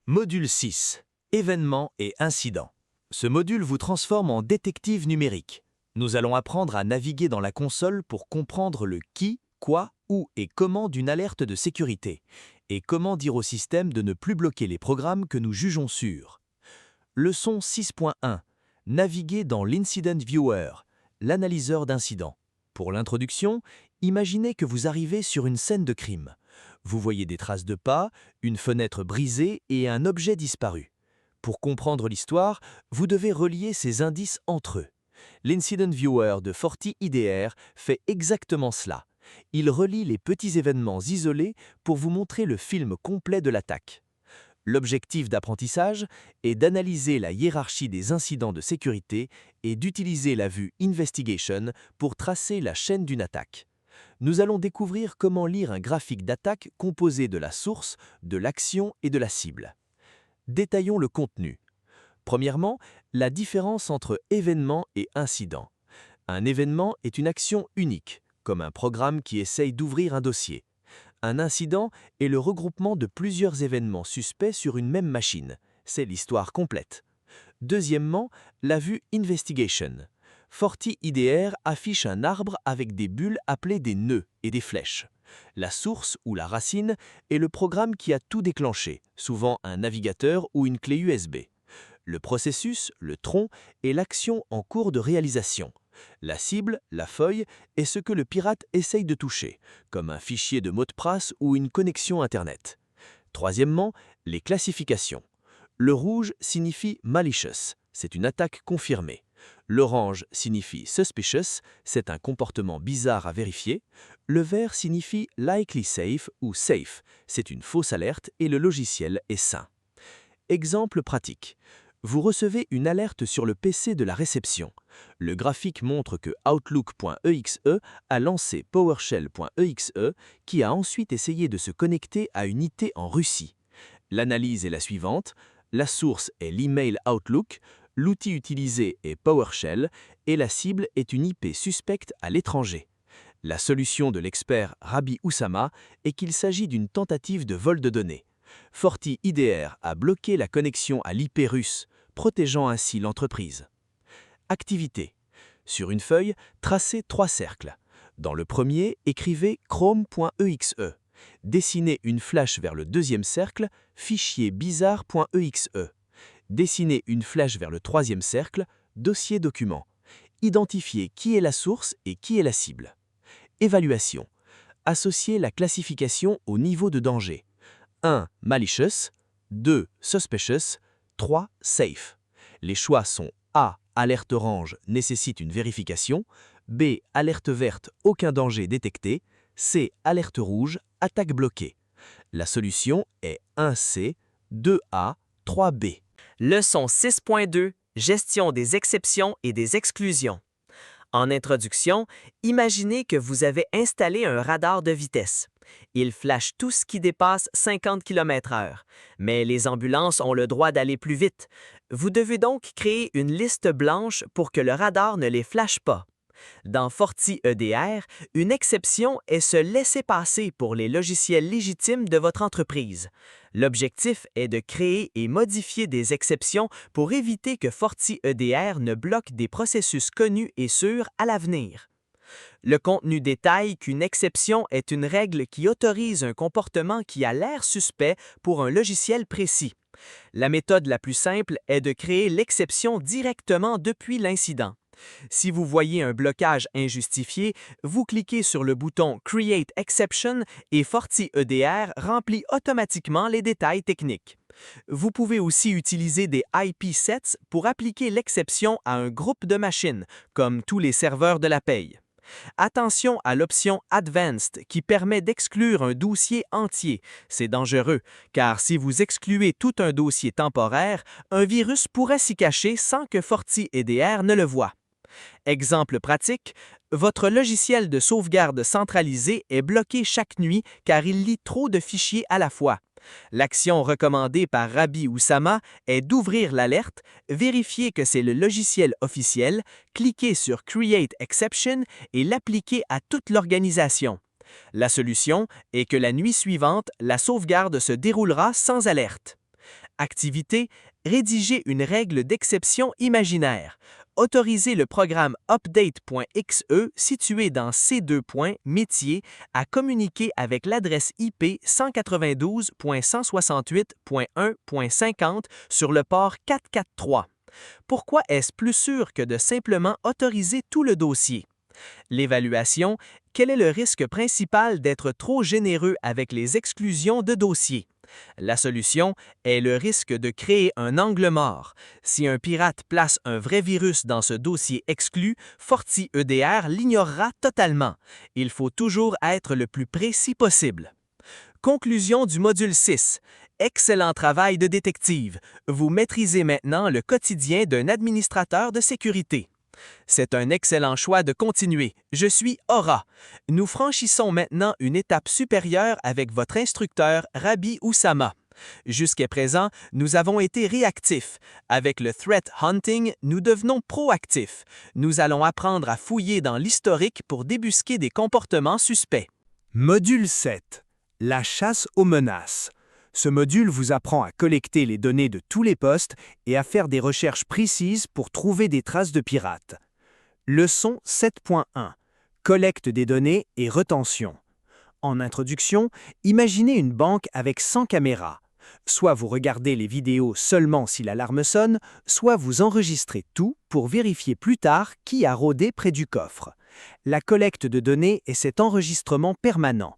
Module 6. Événements et incidents. Ce module vous transforme en détective numérique. Nous allons apprendre à naviguer dans la console pour comprendre le qui, quoi, où et comment d'une alerte de sécurité, et comment dire au système de ne plus bloquer les programmes que nous jugeons sûrs. Leçon 6.1. Naviguer dans l'Incident Viewer, l'analyseur d'incidents. Pour l'introduction, imaginez que vous arrivez sur une scène de crime. Vous voyez des traces de pas, une fenêtre brisée et un objet disparu. Pour comprendre l'histoire, vous devez relier ces indices entre eux. L'Incident Viewer de FortiIDR fait exactement cela. Il relie les petits événements isolés pour vous montrer le film complet de l'attaque. L'objectif d'apprentissage est d'analyser la hiérarchie des incidents de sécurité et d'utiliser la vue Investigation pour tracer la chaîne d'une attaque. Nous allons découvrir comment lire un graphique d'attaque composé de la source, de l'action et de la cible. Détaillons le contenu. Premièrement, la différence entre événement et incident. Un événement est une action unique, comme un programme qui essaye d'ouvrir un dossier. Un incident est le regroupement de plusieurs événements suspects sur une même machine. C'est l'histoire complète. Deuxièmement, la vue Investigation. FortiIDR affiche un arbre avec des bulles appelées des nœuds et des flèches. La source ou la racine est le programme qui a tout déclenché, souvent un navigateur ou une clé USB. Le processus, le tronc, est l'action en cours de réalisation. La cible, la feuille, est ce que le pirate essaye de toucher, comme un fichier de mot de passe ou une connexion Internet. Troisièmement, les classifications. Le rouge signifie malicious, c'est une attaque confirmée. L'orange signifie suspicious, c'est un comportement bizarre à vérifier. Le vert signifie likely safe ou safe, c'est une fausse alerte et le logiciel est sain. Exemple pratique. Vous recevez une alerte sur le PC de la réception. Le graphique montre que Outlook.exe a lancé PowerShell.exe qui a ensuite essayé de se connecter à une IT en Russie. L'analyse est la suivante. La source est l'email Outlook, l'outil utilisé est PowerShell et la cible est une IP suspecte à l'étranger. La solution de l'expert Rabbi Oussama est qu'il s'agit d'une tentative de vol de données. FortiIDR a bloqué la connexion à l'IP russe, protégeant ainsi l'entreprise. Activité. Sur une feuille, tracez 3 cercles. Dans le premier, écrivez chrome.exe. Dessinez une flèche vers le deuxième cercle, fichier bizarre.exe. Dessinez une flèche vers le troisième cercle, dossier document. Identifiez qui est la source et qui est la cible. Évaluation. Associez la classification au niveau de danger. 1. Malicious, 2. Suspicious, 3. Safe. Les choix sont A. Alerte orange nécessite une vérification, B. Alerte verte aucun danger détecté, C. Alerte rouge attaque bloquée. La solution est 1C, 2A, 3B. Leçon 6.2. Gestion des exceptions et des exclusions. En introduction, imaginez que vous avez installé un radar de vitesse. Il flash tout ce qui dépasse 50 km/h, mais les ambulances ont le droit d'aller plus vite. Vous devez donc créer une liste blanche pour que le radar ne les flashe pas. Dans FortiEDR, une exception est ce laisser-passer pour les logiciels légitimes de votre entreprise. L'objectif est de créer et modifier des exceptions pour éviter que FortiEDR ne bloque des processus connus et sûrs à l'avenir. Le contenu détaille qu'une exception est une règle qui autorise un comportement qui a l'air suspect pour un logiciel précis. La méthode la plus simple est de créer l'exception directement depuis l'incident. Si vous voyez un blocage injustifié, vous cliquez sur le bouton Create Exception et FortiEDR remplit automatiquement les détails techniques. Vous pouvez aussi utiliser des IP sets pour appliquer l'exception à un groupe de machines, comme tous les serveurs de la paye. Attention à l'option Advanced qui permet d'exclure un dossier entier. C'est dangereux, car si vous excluez tout un dossier temporaire, un virus pourrait s'y cacher sans que FortiEDR ne le voie. Exemple pratique, votre logiciel de sauvegarde centralisé est bloqué chaque nuit car il lit trop de fichiers à la fois. L'action recommandée par Rabbi Oussama est d'ouvrir l'alerte, vérifier que c'est le logiciel officiel, cliquer sur Create Exception et l'appliquer à toute l'organisation. La solution est que la nuit suivante, la sauvegarde se déroulera sans alerte. Activité, rédiger une règle d'exception imaginaire. Autorisez le programme update.xe situé dans C2. Métier à communiquer avec l'adresse IP 192.168.1.50 sur le port 443. Pourquoi est-ce plus sûr que de simplement autoriser tout le dossier? L'évaluation, quel est le risque principal d'être trop généreux avec les exclusions de dossiers? La solution est le risque de créer un angle mort. Si un pirate place un vrai virus dans ce dossier exclu, FortiEDR l'ignorera totalement. Il faut toujours être le plus précis possible. Conclusion du module 6. Excellent travail de détective. Vous maîtrisez maintenant le quotidien d'un administrateur de sécurité. C'est un excellent choix de continuer. Je suis Aura. Nous franchissons maintenant une étape supérieure avec votre instructeur Rabi Oussama. Jusqu'à présent, nous avons été réactifs. Avec le threat hunting, nous devenons proactifs. Nous allons apprendre à fouiller dans l'historique pour débusquer des comportements suspects. Module 7. La chasse aux menaces. Ce module vous apprend à collecter les données de tous les postes et à faire des recherches précises pour trouver des traces de pirates. Leçon 7.1. Collecte des données et retention. En introduction, imaginez une banque avec 100 caméras. Soit vous regardez les vidéos seulement si l'alarme sonne, soit vous enregistrez tout pour vérifier plus tard qui a rôdé près du coffre. La collecte de données est cet enregistrement permanent.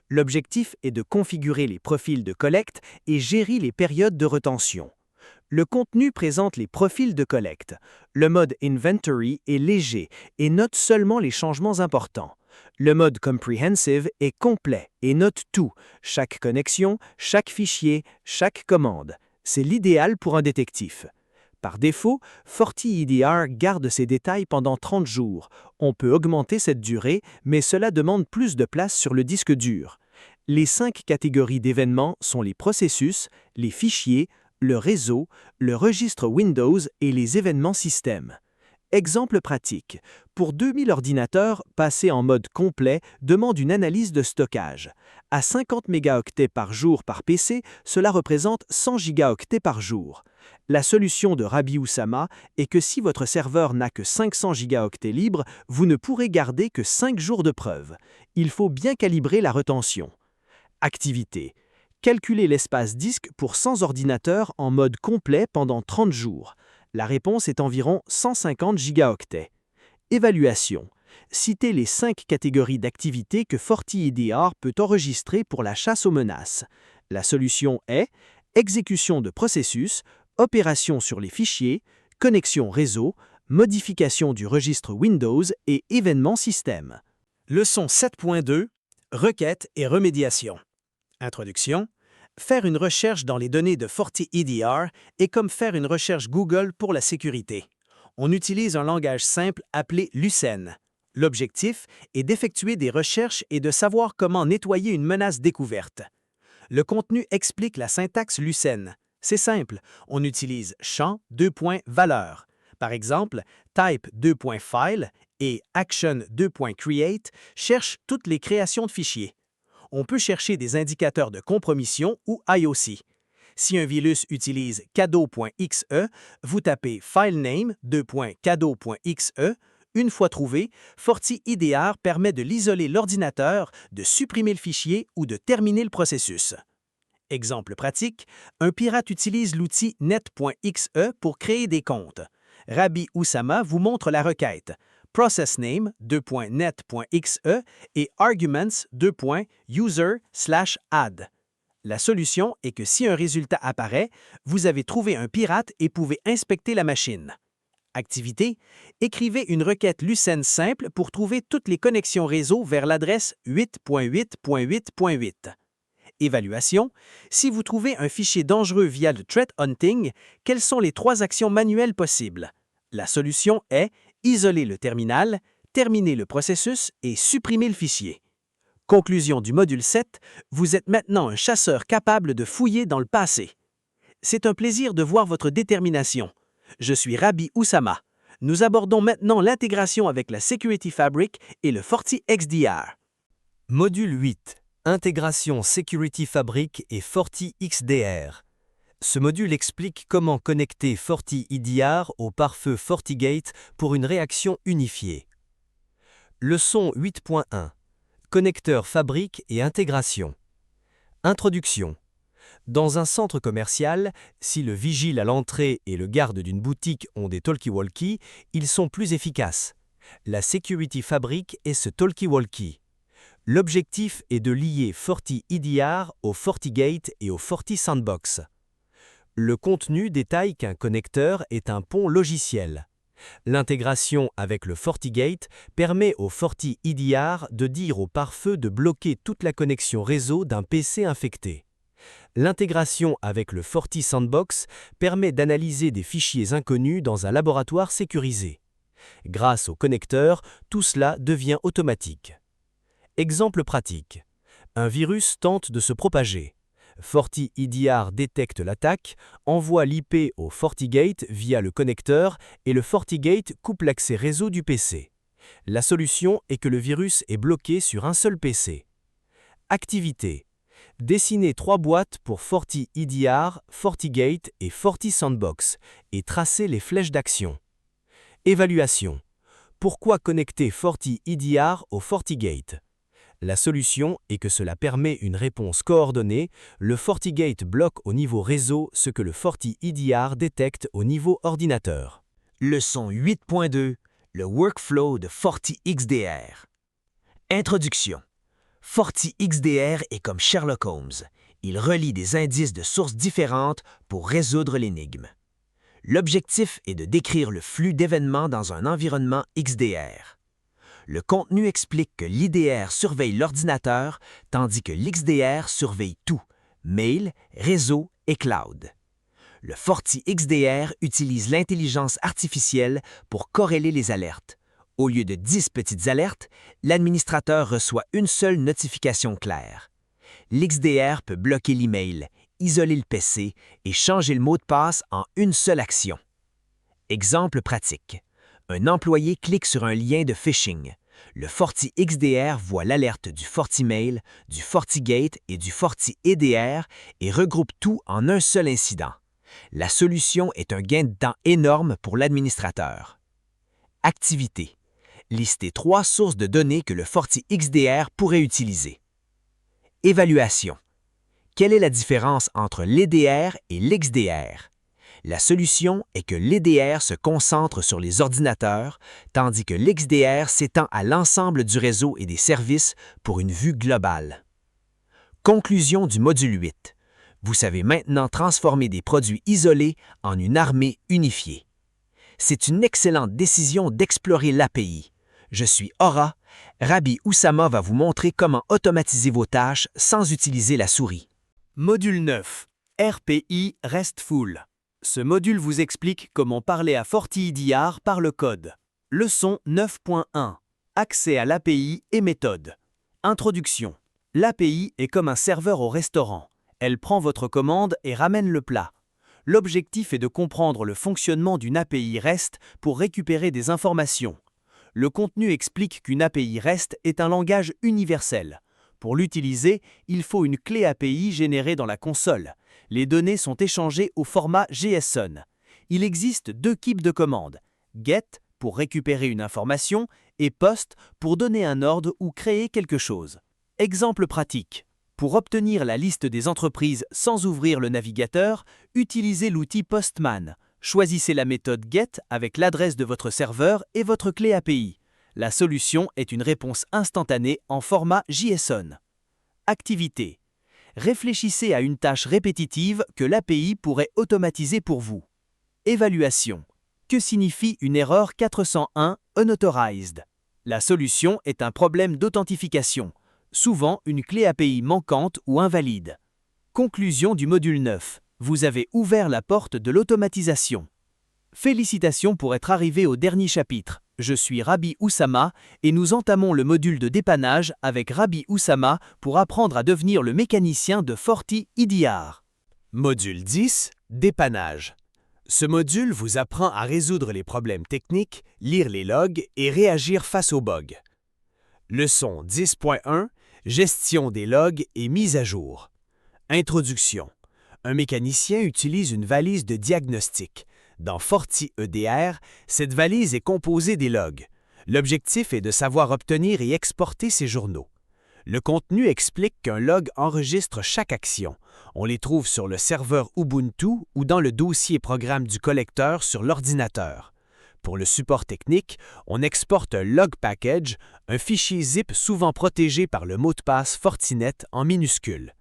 L'objectif est de configurer les profils de collecte et gérer les périodes de retention. Le contenu présente les profils de collecte. Le mode Inventory est léger et note seulement les changements importants. Le mode Comprehensive est complet et note tout, chaque connexion, chaque fichier, chaque commande. C'est l'idéal pour un détective. Par défaut, FortiEDR garde ces détails pendant 30 jours. On peut augmenter cette durée, mais cela demande plus de place sur le disque dur. Les 5 catégories d'événements sont les processus, les fichiers, le réseau, le registre Windows et les événements système. Exemple pratique. Pour 2000 ordinateurs, passer en mode complet demande une analyse de stockage. À 50 mégaoctets par jour par PC, cela représente 100 gigaoctets par jour. La solution de Rabi Oussama est que si votre serveur n'a que 500 gigaoctets libres, vous ne pourrez garder que 5 jours de preuve. Il faut bien calibrer la retention. Activité. Calculez l'espace disque pour 100 ordinateurs en mode complet pendant 30 jours. La réponse est environ 150 gigaoctets. Évaluation. Citez les 5 catégories d'activités que FortiEDR peut enregistrer pour la chasse aux menaces. La solution est exécution de processus, opération sur les fichiers, connexion réseau, modification du registre Windows et événements système. Leçon 7.2. Requêtes et remédiation. Introduction. Faire une recherche dans les données de FortiEDR est comme faire une recherche Google pour la sécurité. On utilise un langage simple appelé Lucene. L'objectif est d'effectuer des recherches et de savoir comment nettoyer une menace découverte. Le contenu explique la syntaxe Lucene. C'est simple, on utilise champ valeur. Par exemple, type file et action create cherchent toutes les créations de fichiers. On peut chercher des indicateurs de compromission ou IOC. Si un virus utilise cadeau.exe, vous tapez filename cadeau.exe. Une fois trouvé, FortiEDR permet de l'isoler l'ordinateur, de supprimer le fichier ou de terminer le processus. Exemple pratique, un pirate utilise l'outil net.exe pour créer des comptes. Rabi Oussama vous montre la requête processname .net.exe et arguments user/add. La solution est que si un résultat apparaît, vous avez trouvé un pirate et pouvez inspecter la machine. Activité, écrivez une requête Lucene simple pour trouver toutes les connexions réseau vers l'adresse 8.8.8.8. Évaluation, si vous trouvez un fichier dangereux via le threat hunting, quelles sont les 3 actions manuelles possibles? La solution est isoler le terminal, terminer le processus et supprimer le fichier. Conclusion du module 7, vous êtes maintenant un chasseur capable de fouiller dans le passé. C'est un plaisir de voir votre détermination. Je suis Rabi Oussama. Nous abordons maintenant l'intégration avec la Security Fabric et le FortiXDR. Module 8. Intégration Security Fabric et FortiXDR. Ce module explique comment connecter FortiEDR au pare-feu FortiGate pour une réaction unifiée. Leçon 8.1. Connecteur fabrique et intégration. Introduction. Dans un centre commercial, si le vigile à l'entrée et le garde d'une boutique ont des talkie-walkie, ils sont plus efficaces. La Security Fabric est ce talkie-walkie. L'objectif est de lier FortiEDR au FortiGate et au FortiSandbox. Le contenu détaille qu'un connecteur est un pont logiciel. L'intégration avec le FortiGate permet au FortiEDR de dire au pare-feu de bloquer toute la connexion réseau d'un PC infecté. L'intégration avec le FortiSandbox permet d'analyser des fichiers inconnus dans un laboratoire sécurisé. Grâce au connecteur, tout cela devient automatique. Exemple pratique. Un virus tente de se propager. FortiEDR détecte l'attaque, envoie l'IP au FortiGate via le connecteur et le FortiGate coupe l'accès réseau du PC. La solution est que le virus est bloqué sur un seul PC. Activité. Dessinez 3 boîtes pour FortiEDR, FortiGate et FortiSandbox et tracez les flèches d'action. Évaluation. Pourquoi connecter FortiEDR au FortiGate ? La solution est que cela permet une réponse coordonnée. Le FortiGate bloque au niveau réseau ce que le FortiEDR détecte au niveau ordinateur. Leçon 8.2. Le workflow de FortiXDR. Introduction. FortiXDR est comme Sherlock Holmes. Il relie des indices de sources différentes pour résoudre l'énigme. L'objectif est de décrire le flux d'événements dans un environnement XDR. Le contenu explique que l'IDR surveille l'ordinateur, tandis que l'XDR surveille tout, mail, réseau et cloud. Le FortiXDR utilise l'intelligence artificielle pour corréler les alertes. Au lieu de 10 petites alertes, l'administrateur reçoit une seule notification claire. L'XDR peut bloquer l'email, isoler le PC et changer le mot de passe en une seule action. Exemple pratique. Un employé clique sur un lien de phishing. Le FortiXDR voit l'alerte du FortiMail, du FortiGate et du FortiEDR et regroupe tout en un seul incident. La solution est un gain de temps énorme pour l'administrateur. Activité. Listez 3 sources de données que le FortiXDR pourrait utiliser. Évaluation. Quelle est la différence entre l'EDR et l'XDR? La solution est que l'EDR se concentre sur les ordinateurs, tandis que l'XDR s'étend à l'ensemble du réseau et des services pour une vue globale. Conclusion du module 8. Vous savez maintenant transformer des produits isolés en une armée unifiée. C'est une excellente décision d'explorer l'API. Je suis Aura. Rabbi Oussama va vous montrer comment automatiser vos tâches sans utiliser la souris. Module 9. RPI RESTful. Ce module vous explique comment parler à FortiEDR par le code. Leçon 9.1. Accès à l'API et méthode. Introduction. L'API est comme un serveur au restaurant. Elle prend votre commande et ramène le plat. L'objectif est de comprendre le fonctionnement d'une API REST pour récupérer des informations. Le contenu explique qu'une API REST est un langage universel. Pour l'utiliser, il faut une clé API générée dans la console. Les données sont échangées au format JSON. Il existe 2 types de commandes, GET pour récupérer une information et POST pour donner un ordre ou créer quelque chose. Exemple pratique. Pour obtenir la liste des entreprises sans ouvrir le navigateur, utilisez l'outil Postman. Choisissez la méthode GET avec l'adresse de votre serveur et votre clé API. La solution est une réponse instantanée en format JSON. Activité. Réfléchissez à une tâche répétitive que l'API pourrait automatiser pour vous. Évaluation. Que signifie une erreur 401 unauthorized? La solution est un problème d'authentification, souvent une clé API manquante ou invalide. Conclusion du module 9. Vous avez ouvert la porte de l'automatisation. Félicitations pour être arrivé au dernier chapitre. Je suis Rabbi Oussama et nous entamons le module de dépannage avec Rabbi Oussama pour apprendre à devenir le mécanicien de FortiEDR. Module 10. Dépannage. Ce module vous apprend à résoudre les problèmes techniques, lire les logs et réagir face aux bugs. Leçon 10.1. Gestion des logs et mise à jour. Introduction. Un mécanicien utilise une valise de diagnostic. Dans FortiEDR, cette valise est composée des logs. L'objectif est de savoir obtenir et exporter ces journaux. Le contenu explique qu'un log enregistre chaque action. On les trouve sur le serveur Ubuntu ou dans le dossier programme du collecteur sur l'ordinateur. Pour le support technique, on exporte un log package, un fichier zip souvent protégé par le mot de passe Fortinet en minuscules.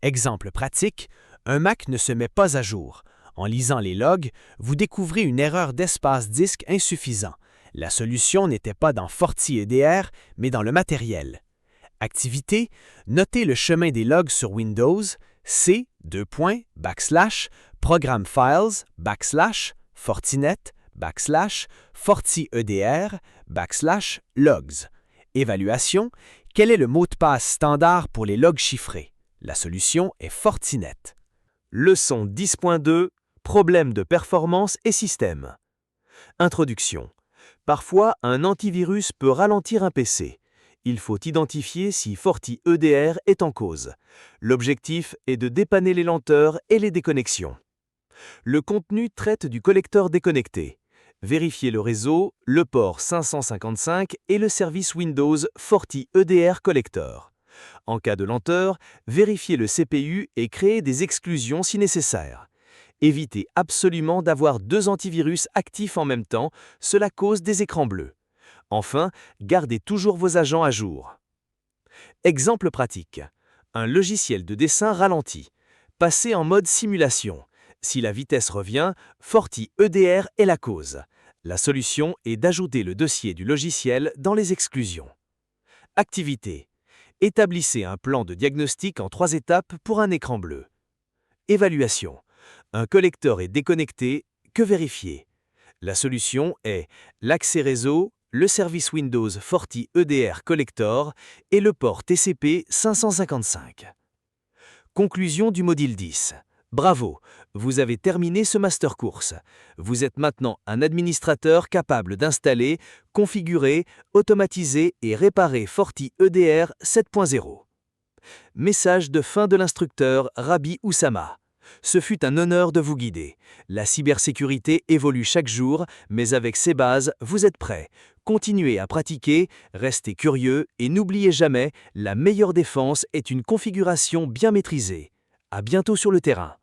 Exemple pratique, un Mac ne se met pas à jour. En lisant les logs, vous découvrez une erreur d'espace disque insuffisant. La solution n'était pas dans FortiEDR, mais dans le matériel. Activité, notez le chemin des logs sur Windows, C, Program Files, Fortinet, FortiEDR, logs. Évaluation, quel est le mot de passe standard pour les logs chiffrés? La solution est Fortinet. Leçon 10.2 Problèmes de performance et système. Introduction. Parfois, un antivirus peut ralentir un PC. Il faut identifier si FortiEDR est en cause. L'objectif est de dépanner les lenteurs et les déconnexions. Le contenu traite du collecteur déconnecté. Vérifiez le réseau, le port 555 et le service Windows FortiEDR Collector. En cas de lenteur, vérifiez le CPU et créez des exclusions si nécessaire. Évitez absolument d'avoir 2 antivirus actifs en même temps, cela cause des écrans bleus. Enfin, gardez toujours vos agents à jour. Exemple pratique. Un logiciel de dessin ralentit. Passez en mode simulation. Si la vitesse revient, FortiEDR est la cause. La solution est d'ajouter le dossier du logiciel dans les exclusions. Activité. Établissez un plan de diagnostic en 3 étapes pour un écran bleu. Évaluation. Un collecteur est déconnecté, que vérifier? La solution est l'accès réseau, le service Windows FortiEDR Collector et le port TCP 555. Conclusion du module 10. Bravo, vous avez terminé ce master course. Vous êtes maintenant un administrateur capable d'installer, configurer, automatiser et réparer FortiEDR 7.0. Message de fin de l'instructeur Rabi Oussama. Ce fut un honneur de vous guider. La cybersécurité évolue chaque jour, mais avec ces bases, vous êtes prêts. Continuez à pratiquer, restez curieux et n'oubliez jamais, la meilleure défense est une configuration bien maîtrisée. À bientôt sur le terrain.